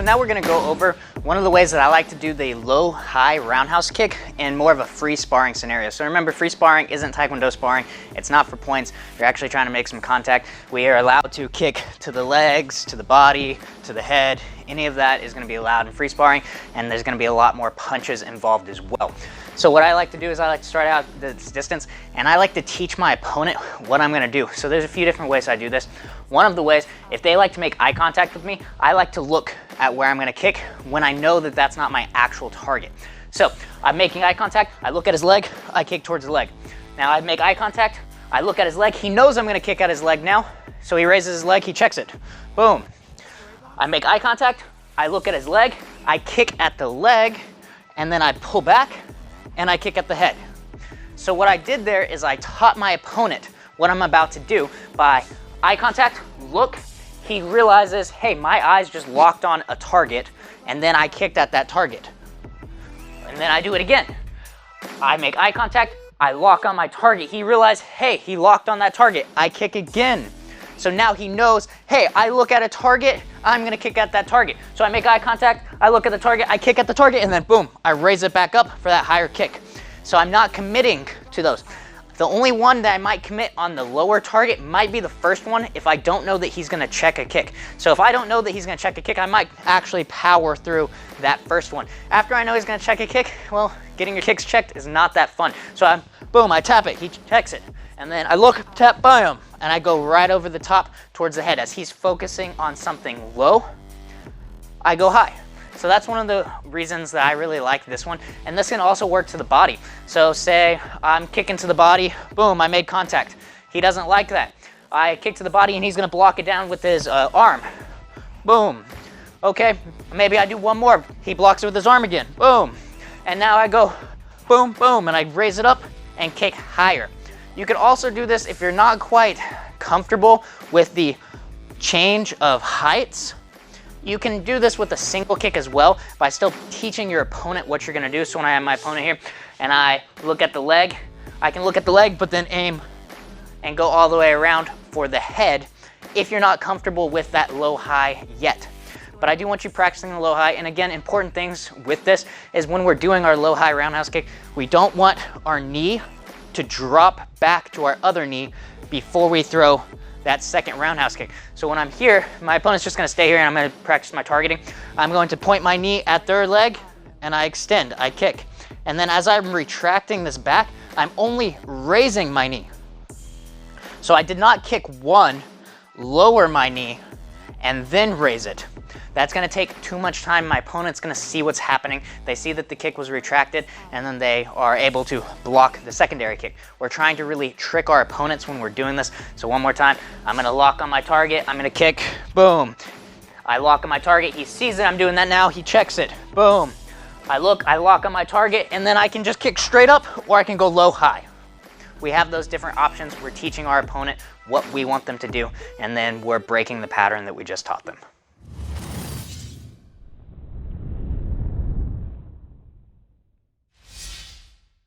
So now we're gonna go over one of the ways that I like to do the low-high roundhouse kick in more of a free sparring scenario. So remember, free sparring isn't Taekwondo sparring. It's not for points. You're actually trying to make some contact. We are allowed to kick to the legs, to the body, to the head. Any of that is gonna be allowed in free sparring, and there's gonna be a lot more punches involved as well. So what I like to do is I like to start out this distance, and I like to teach my opponent what I'm gonna do. So there's a few different ways I do this. One of the ways, if they like to make eye contact with me, I like to look at where I'm gonna kick when I know that that's not my actual target. So I'm making eye contact, I look at his leg, I kick towards the leg. Now I make eye contact, I look at his leg, he knows I'm gonna kick at his leg now, so he raises his leg, he checks it, boom. I make eye contact, I look at his leg, I kick at the leg, and then I pull back, and I kick at the head. So what I did there is I taught my opponent what I'm about to do by eye contact, look, he realizes, hey, my eyes just locked on a target, and then I kicked at that target. And then I do it again. I make eye contact, I lock on my target. He realized, hey, he locked on that target. I kick again. So now he knows, hey, I look at a target, I'm gonna kick at that target. So I make eye contact, I look at the target, I kick at the target, and then boom, I raise it back up for that higher kick. So I'm not committing to those. The only one that I might commit on the lower target might be the first one if I don't know that he's gonna check a kick. So if I don't know that he's gonna check a kick, I might actually power through that first one. After I know he's gonna check a kick, well, getting your kicks checked is not that fun. So boom, I tap it, he checks it. And then I look, tap, bam, and I go right over the top towards the head. As he's focusing on something low, I go high. So that's one of the reasons that I really like this one. And this can also work to the body. So say I'm kicking to the body, boom, I made contact. He doesn't like that. I kick to the body and he's gonna block it down with his arm. Boom. Okay, maybe I do one more. He blocks it with his arm again, boom. And now I go boom, boom, and I raise it up and kick higher. You could also do this if you're not quite comfortable with the change of heights. You can do this with a single kick as well by still teaching your opponent what you're gonna do. So when I have my opponent here and I look at the leg, I can look at the leg but then aim and go all the way around for the head if you're not comfortable with that low-high yet. But I do want you practicing the low-high, and again, important things with this is when we're doing our low-high roundhouse kick, we don't want our knee to drop back to our other knee before we throw that second roundhouse kick. So when I'm here, my opponent's just gonna stay here and I'm gonna practice my targeting. I'm going to point my knee at their leg and I extend, I kick. And then as I'm retracting this back, I'm only raising my knee. So I did not kick one, lower my knee, and then raise it. That's gonna take too much time. My opponent's gonna see what's happening. They see that the kick was retracted, and then they are able to block the secondary kick. We're trying to really trick our opponents when we're doing this. So one more time, I'm gonna lock on my target, I'm gonna kick, boom. I lock on my target, he sees that I'm doing that now, he checks it, boom. I look, I lock on my target, and then I can just kick straight up, or I can go low-high. We have those different options. We're teaching our opponent what we want them to do, and then we're breaking the pattern that we just taught them.